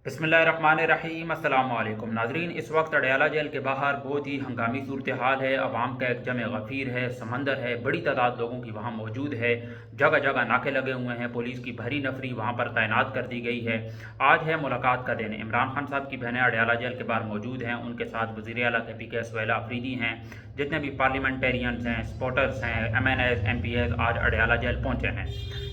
बिस्मिल्लाहिर्रहमानिर्रहीम। अस्सलाम वालेकुम नाजरीन, इस वक्त अडयाला जेल के बाहर बहुत ही हंगामी सूरत हाल है। अवाम का एक जम गफ़ीर है, समंदर है, बड़ी तादाद लोगों की वहाँ मौजूद है। जगह जगह नाके लगे हुए हैं, पुलिस की भारी नफरी वहाँ पर तैनात कर दी गई है। आज है मुलाकात का दिन। इमरान खान साहब की बहनें अडयाला जेल के बाहर मौजूद हैं। उनके साथ वज़ीर आला KPK सुहेला अफरीदी हैं, जितने भी पार्लियामेंटेरियंस हैं, सपोर्टर्स हैं, MNAs MPs आज अडयाला जेल पहुँचे हैं।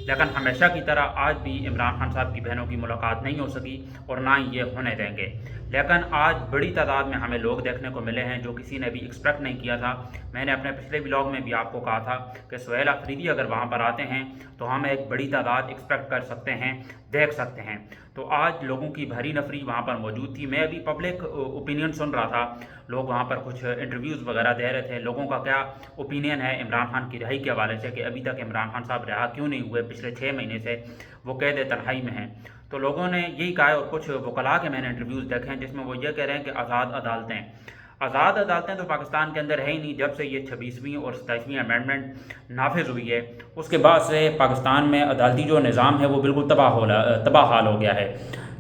लेकिन हमेशा की तरह आज भी इमरान खान साहब की बहनों की मुलाकात नहीं हो सकी और ना ही ये होने देंगे। लेकिन आज बड़ी तादाद में हमें लोग देखने को मिले हैं जो किसी ने भी एक्सपेक्ट नहीं किया था। मैंने अपने पिछले व्लॉग में भी आपको कहा था कि सुहेला अफरीदी अगर वहाँ पर आते हैं तो हम एक बड़ी तादाद एक्सपेक्ट कर सकते हैं, देख सकते हैं। तो आज लोगों की भारी नफरी वहाँ पर मौजूद थी। मैं अभी पब्लिक ओपिनियन सुन रहा था, लोग वहाँ पर कुछ इंटरव्यूज़ वगैरह दे रहे थे। लोगों का क्या ओपिनियन है इमरान खान की रिहाई के हवाले से कि अभी तक इमरान खान साहब रिहा क्यों नहीं हुए, पिछले 6 महीने से वो कैद तन्हाई में हैं। तो लोगों ने यही कहा है और कुछ वकला के मैंने इंटरव्यूज़ देखे हैं जिसमें वो ये कह रहे हैं कि आज़ाद अदालतें तो पाकिस्तान के अंदर है ही नहीं। जब से ये 26वीं और 27वीं अमेंडमेंट नाफिज हुई है उसके बाद से पाकिस्तान में अदालती जो निज़ाम है वो बिल्कुल तबाह हाल हो गया है।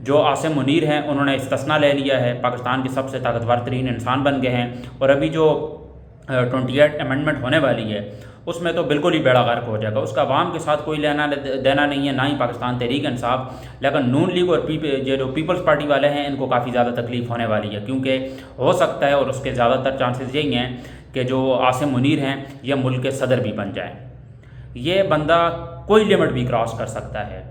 जो आसिम मुनीर हैं उन्होंने इस्तिस्ना ले लिया है, पाकिस्तान के सबसे ताकतवर तरीन इंसान बन गए हैं। और अभी जो 28 अमेंडमेंट होने वाली है उसमें तो बिल्कुल ही बेड़ा गर्क हो जाएगा। उसका अवाम के साथ कोई लेना देना नहीं है, ना ही पाकिस्तान तहरीक इंसाफ। लेकिन नून लीग और जो पीपल्स पार्टी वाले हैं इनको काफ़ी ज़्यादा तकलीफ़ होने वाली है, क्योंकि हो सकता है और उसके ज़्यादातर चांसेस यही हैं कि जो आसिम मुनीर हैं ये मुल्क के सदर भी बन जाएँ। ये बंदा कोई लिमिट भी क्रॉस कर सकता है,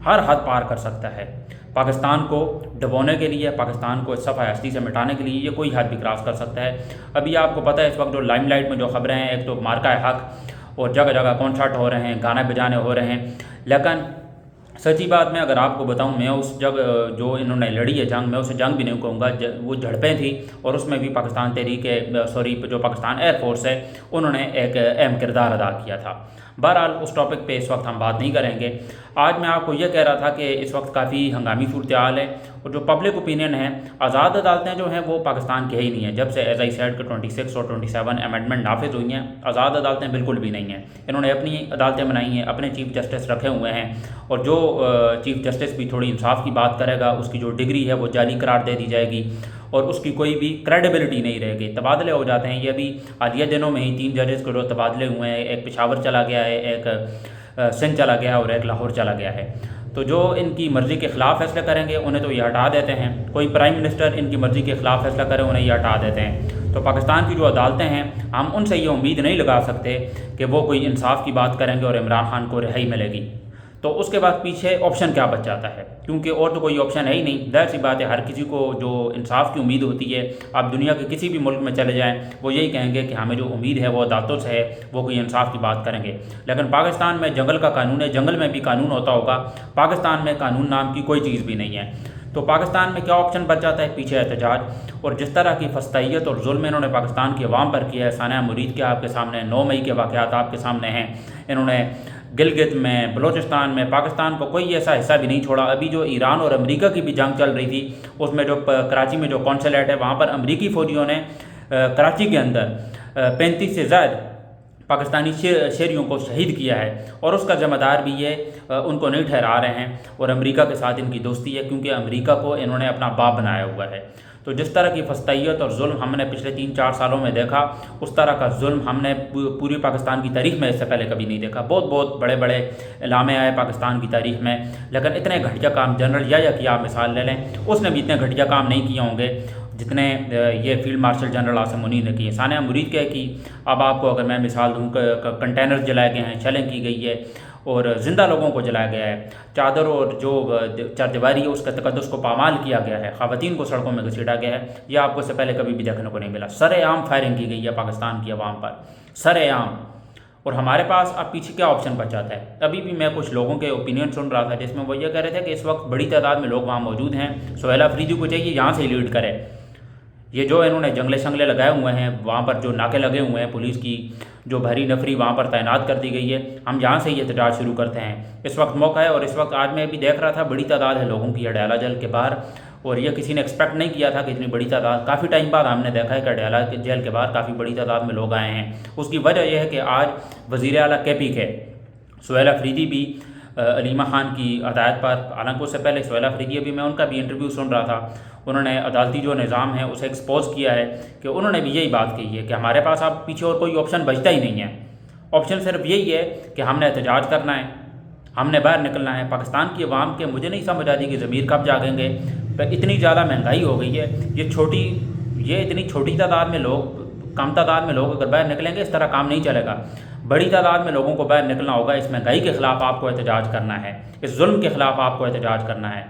हर हद पार कर सकता है। पाकिस्तान को डबोने के लिए, पाकिस्तान को सफ़ा हस्ती से मिटाने के लिए ये कोई हद भी क्रॉस कर सकता है। अभी आपको पता है इस वक्त जो लाइमलाइट में जो खबरें हैं, एक तो मार्का हक और जगह जगह कॉन्सर्ट हो रहे हैं, गाने बजाने हो रहे हैं। लेकिन सच्ची बात में अगर आपको बताऊं, मैं उस जो इन्होंने लड़ी है जंग, मैं उसे जंग भी नहीं कहूँगा, वो झड़पें थी और उसमें भी पाकिस्तान जो पाकिस्तान एयरफोर्स है उन्होंने एक अहम किरदार अदा किया था। बहरहाल उस टॉपिक पे इस वक्त हम बात नहीं करेंगे। आज मैं आपको यह कह रहा था कि इस वक्त काफ़ी हंगामी सूरत हाल है और जो पब्लिक ओपिनियन है, आज़ाद अदालतें जो हैं वो पाकिस्तान की ही नहीं है। जब से एज आई सेड के 26 और 27 अमेंडमेंट नाफिज हुई हैं, आज़ाद अदालतें बिल्कुल भी नहीं हैं। इन्होंने अपनी अदालतें बनाई हैं, अपने चीफ जस्टिस रखे हुए हैं और जो चीफ जस्टिस भी थोड़ी इंसाफ की बात करेगा उसकी जो डिग्री है वो जाली करार दे दी जाएगी और उसकी कोई भी क्रेडिबिलिटी नहीं रहेगी। तबादले हो जाते हैं। ये भी हालिया दिनों में ही 3 जजेस के जो तबादले हुए हैं, एक पेशावर चला गया है, एक सिंध चला गया और एक लाहौर चला गया है। तो जो इनकी मर्ज़ी के ख़िलाफ़ फैसले करेंगे उन्हें तो ये हटा देते हैं। कोई प्राइम मिनिस्टर इनकी मर्ज़ी के ख़िलाफ़ फैसला करे उन्हें ये हटा देते हैं। तो पाकिस्तान की जो अदालतें हैं, हम उनसे ये उम्मीद नहीं लगा सकते कि वो कोई इंसाफ की बात करेंगे और इमरान खान को रिहाई मिलेगी। तो उसके बाद पीछे ऑप्शन क्या बच जाता है, क्योंकि और तो कोई ऑप्शन है ही नहीं। ज़ाहिर सी बात है, हर किसी को जो इंसाफ की उम्मीद होती है, आप दुनिया के किसी भी मुल्क में चले जाएं वो यही कहेंगे कि हमें जो उम्मीद है वो अदालतों से है, वो कोई इंसाफ की बात करेंगे। लेकिन पाकिस्तान में जंगल का कानून है, जंगल में भी कानून होता होगा, पाकिस्तान में कानून नाम की कोई चीज़ भी नहीं है। तो पाकिस्तान में क्या ऑप्शन बच जाता है, पीछे एहतजाज। और जिस तरह की फस्तैयत और जुल्म इन्होंने पाकिस्तान की अवाम पर किया है, सानिया मुरीद के आपके सामने 9 मई के वाक़यात आपके सामने हैं। इन्होंने गिलगित में, बलूचिस्तान में, पाकिस्तान को कोई ऐसा हिस्सा भी नहीं छोड़ा। अभी जो ईरान और अमेरिका की भी जंग चल रही थी उसमें जो कराची में जो कौंसलेट है वहाँ पर अमेरिकी फ़ौजियों ने कराची के अंदर 35 से ज़्यादा पाकिस्तानी शहरियों को शहीद किया है और उसका ज़िम्मेदार भी ये उनको नहीं ठहरा रहे हैं। और अमेरिका के साथ इनकी दोस्ती है, क्योंकि अमेरिका को इन्होंने अपना बाप बनाया हुआ है। तो जिस तरह की फस्तैयत और जुल्म हमने पिछले 3-4 सालों में देखा, उस तरह का जुल्म हमने पूरी पाकिस्तान की तारीख़ में इससे पहले कभी नहीं देखा। बहुत बहुत बड़े बड़े इलामे आए पाकिस्तान की तारीख़ में, लेकिन इतने घटिया काम जनरल या की आप मिसाल ले लें, उसने भी इतने घटिया काम नहीं किए होंगे जितने ये field marshal general Asim Munir ने किए। सानिया मुरीद कहे कि अब आपको अगर मैं मिसाल दूँ, कंटेनर जलाए गए हैं, शेलिंग की गई है और ज़िंदा लोगों को जलाया गया है, चादर और जो चारदीवारी है उसका तकद्दुस को पामाल किया गया है, ख़वातीन को सड़कों में घसीटा गया है। यह आपको इससे पहले कभी भी देखने को नहीं मिला। सरेआम फायरिंग की गई है पाकिस्तान की आवाम पर, सरेआम। और हमारे पास अब पीछे क्या ऑप्शन बच जाता है। अभी भी मैं कुछ लोगों के ओपिनियन सुन रहा था जिसमें वो ये कह रहे थे कि इस वक्त बड़ी तादाद में लोग वहाँ मौजूद हैं, सुहेला अफरीदी को चाहिए यहाँ से लीड करे। ये जो इन्होंने जंगले शंगले लगाए हुए हैं, वहाँ पर जो नाके लगे हुए हैं, पुलिस की जो भारी नफरी वहाँ पर तैनात कर दी गई है, हम यहाँ से ये एहतजाज शुरू करते हैं। इस वक्त मौका है और इस वक्त आज मैं भी देख रहा था बड़ी तादाद है लोगों की अडयाला जेल के बाहर, और ये किसी ने एक्सपेक्ट नहीं किया था कि इतनी बड़ी तादाद, काफ़ी टाइम बाद हमने देखा है कि अडयाला जेल के बाहर काफ़ी बड़ी तादाद में लोग आए हैं। उसकी वजह यह है कि आज वज़ीर आला KPK सुहेला अफरीदी भी علیمہ خان کی ہدایت پر، حالانکہ اس سے پہلے سہیل افریدی بھی میں ان کا بھی انٹرویو سن رہا تھا، انہوں نے عدالتی جو نظام ہے اسے ایکسپوز کیا ہے کہ انہوں نے بھی یہی بات کہی ہے کہ ہمارے پاس اب پیچھے اور کوئی آپشن بچتا ہی نہیں ہے، آپشن صرف یہی ہے کہ ہم نے احتجاج کرنا ہے، ہم نے باہر نکلنا ہے۔ پاکستان کی عوام کے مجھے نہیں سمجھ آتی کہ ضمیر کب جاگیں گے، اتنی زیادہ مہنگائی ہو گئی ہے، یہ اتنی چھوٹی تعداد میں لوگ، کم تعداد میں لوگ اگر باہر نکلیں گے اس طرح کام نہیں چلے گا، بڑی تعداد میں لوگوں کو باہر نکلنا ہوگا، اس مہنگائی کے خلاف آپ کو احتجاج کرنا ہے، اس ظلم کے خلاف آپ کو احتجاج کرنا ہے۔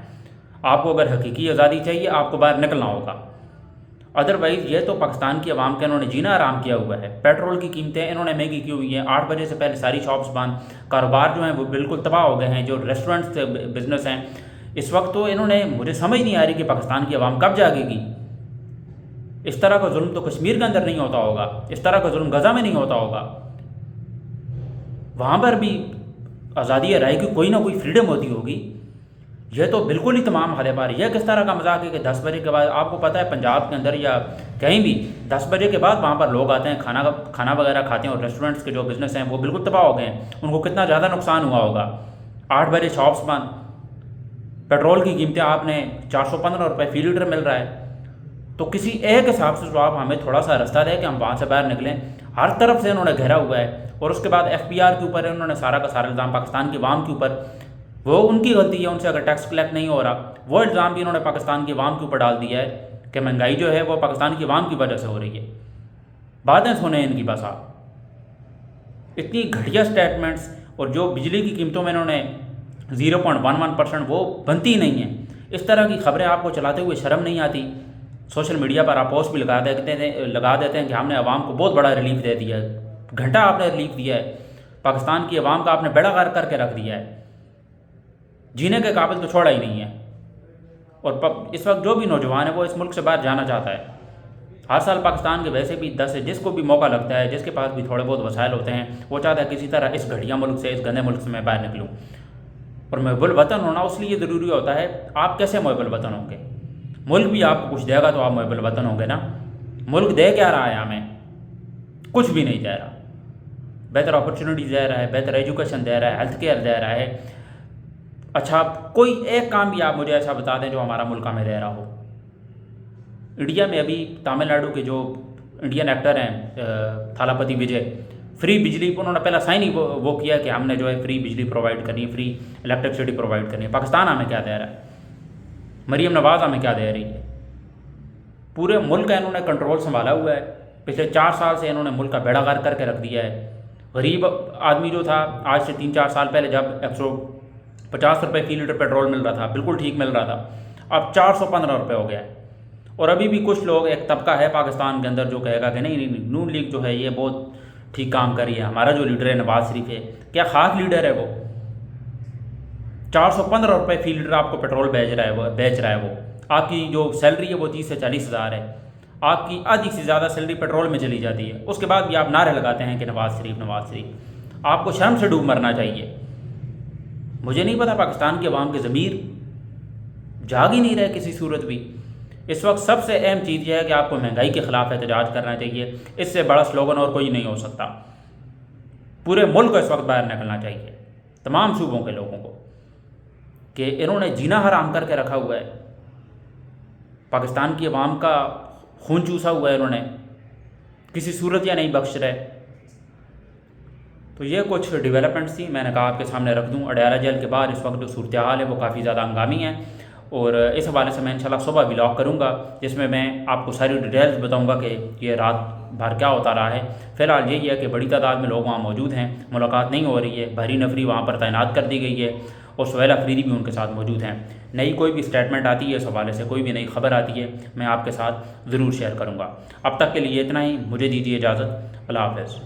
آپ کو اگر حقیقی آزادی چاہیے آپ کو باہر نکلنا ہوگا، ادروائز یہ تو پاکستان کی عوام کے انہوں نے جینا آرام کیا ہوا ہے۔ پیٹرول کی قیمتیں انہوں نے مہنگی کی ہوئی ہیں، 8 بجے سے پہلے ساری شاپس بند، کاروبار جو ہیں وہ بالکل تباہ ہو گئے ہیں، جو ریسٹورنٹس بزنس ہیں اس وقت تو انہوں نے، مجھے سمجھ نہیں آ رہی کہ پاکستان کی عوام کب جاگے گی۔ اس طرح کا ظلم تو کشمیر کے اندر نہیں ہوتا ہوگا، اس طرح کا ظلم غزہ میں نہیں ہوتا ہوگا، وہاں پر بھی آزادی رائے کی کوئی نہ کوئی فریڈم ہوتی ہوگی۔ یہ تو بالکل ہی تمام حد پار، یہ کس طرح کا مذاق ہے کہ 10 بجے کے بعد، آپ کو پتہ ہے پنجاب کے اندر یا کہیں بھی 10 بجے کے بعد وہاں پر لوگ آتے ہیں، کھانا وغیرہ کھاتے ہیں، اور ریسٹورنٹس کے جو بزنس ہیں وہ بالکل تباہ ہو گئے ہیں، ان کو کتنا زیادہ نقصان ہوا ہوگا۔ 8 بجے شاپس بند، پیٹرول کی قیمتیں آپ نے 415 روپے فی لیٹر مل رہا ہے، تو کسی ایک حساب سے جو آپ ہمیں تھوڑا سا رستہ دیں کہ ہم وہاں سے باہر نکلیں۔ ہر طرف سے انہوں نے گھیرا ہوا ہے، اور اس کے بعد FBR کے اوپر انہوں نے سارا کا سارا الزام پاکستان کی عوام کے اوپر، وہ ان کی غلطی ہے، ان سے اگر ٹیکس کلیکٹ نہیں ہو رہا، وہ الزام بھی انہوں نے پاکستان کی عوام کے اوپر ڈال دیا ہے کہ مہنگائی جو ہے وہ پاکستان کی عوام کی وجہ سے ہو رہی ہے۔ باتیں سنیں ان کی بس آپ، اتنی گھٹیا سٹیٹمنٹس، اور جو بجلی کی قیمتوں میں انہوں نے 0.11% وہ بنتی نہیں ہیں، اس طرح کی خبریں آپ کو چلاتے ہوئے شرم نہیں آتی؟ سوشل میڈیا پر آپ پوسٹ بھی لگا دیتے ہیں کہ ہم نے عوام کو بہت بڑا ریلیف دے دیا ہے، گھنٹہ آپ نے ریلیف دیا ہے، پاکستان کی عوام کا آپ نے بیڑا غرق کر کے رکھ دیا ہے، جینے کے قابل تو چھوڑا ہی نہیں ہے۔ اور اس وقت جو بھی نوجوان ہے وہ اس ملک سے باہر جانا چاہتا ہے۔ ہر سال پاکستان کے ویسے بھی 10 سے جس کو بھی موقع لگتا ہے، جس کے پاس بھی تھوڑے بہت وسائل ہوتے ہیں، وہ چاہتا ہے کسی طرح اس گھٹیا ملک سے، اس گندے ملک سے میں باہر نکلوں۔ اور محب الوطن ہونا اس لیے ضروری ہوتا ہے، آپ کیسے محب الوطن ہوں گے؟ ملک بھی آپ کو کچھ دے گا تو آپ محب الوطن ہوں گے نا۔ ملک دے کیا رہا ہے ہمیں؟ کچھ بھی نہیں دے رہا۔ بہتر اپرچونٹیز دے رہا ہے، بہتر ایجوکیشن دے رہا ہے، ہیلتھ کیئر دے رہا ہے۔ اچھا کوئی ایک کام بھی آپ مجھے ایسا بتا دیں جو ہمارا ملک ہمیں دے رہا ہو۔ انڈیا میں ابھی تامل ناڈو کے جو انڈین ایکٹر ہیں تھالاپتی وجے، فری بجلی انہوں نے پہلا سائن ہی وہ کیا کہ ہم نے جو ہے فری بجلی پرووائڈ کرنی ہے، فری الیکٹرسٹی پرووائڈ کرنی ہے۔ پاکستان ہمیں کیا دے رہا ہے؟ مریم نواز ہمیں کیا دے رہی ہے؟ پورے ملک کا انہوں نے کنٹرول سنبھالا ہوا ہے، پچھلے 4 سال سے انہوں نے ملک کا بیڑا غرق کر کے رکھ دیا ہے۔ غریب آدمی جو تھا آج سے 3-4 سال پہلے جب 150 روپے فی لیٹر پیٹرول مل رہا تھا، بالکل ٹھیک مل رہا تھا، اب 415 روپے ہو گیا ہے۔ اور ابھی بھی کچھ لوگ، ایک طبقہ ہے پاکستان کے اندر جو کہے گا کہ نہیں نون لیگ جو ہے یہ بہت ٹھیک کام کر رہی ہے، ہمارا جو لیڈر ہے نواز شریف ہے، کیا خاص لیڈر ہے وہ؟ 415 روپے فی لیٹر آپ کو پیٹرول بیچ رہا ہے وہ، آپ کی جو سیلری ہے وہ 30 سے 40 ہزار ہے، آپ کی آدھی سے زیادہ سیلری پیٹرول میں چلی جاتی ہے، اس کے بعد بھی آپ نعرے لگاتے ہیں کہ نواز شریف۔ آپ کو شرم سے ڈوب مرنا چاہیے۔ مجھے نہیں پتا پاکستان کے عوام کے ضمیر جاگ ہی نہیں رہے کسی صورت بھی۔ اس وقت سب سے اہم چیز یہ ہے کہ آپ کو مہنگائی کے خلاف احتجاج کرنا چاہیے، اس سے بڑا سلوگن اور کوئی نہیں ہو سکتا۔ پورے ملک کو اس وقت باہر نکلنا چاہیے، تمام صوبوں کے لوگوں کو، کہ انہوں نے جینا حرام کر کے رکھا ہوا ہے، پاکستان کی عوام کا خون چوسا ہوا ہے، انہوں نے کسی صورت یا نہیں بخش رہے۔ تو یہ کچھ ڈیولپمنٹس تھی، میں نے کہا آپ کے سامنے رکھ دوں۔ اڈیالہ جیل کے بعد اس وقت جو صورتحال ہے وہ کافی زیادہ ہنگامی ہے، اور اس حوالے سے میں انشاءاللہ صبح ولاگ کروں گا جس میں میں آپ کو ساری ڈیٹیلز بتاؤں گا کہ یہ رات بھر کیا ہوتا رہا ہے۔ فی الحال یہی ہے کہ بڑی تعداد میں لوگ وہاں موجود ہیں، ملاقات نہیں ہو رہی ہے، بحری نفری وہاں پر تعینات کر دی گئی ہے، اور سہیل افریدی بھی ان کے ساتھ موجود ہیں۔ نئی کوئی بھی اسٹیٹمنٹ آتی ہے اس حوالے سے، کوئی بھی نئی خبر آتی ہے، میں آپ کے ساتھ ضرور شیئر کروں گا۔ اب تک کے لیے اتنا ہی، مجھے دیجیے اجازت، اللہ حافظ۔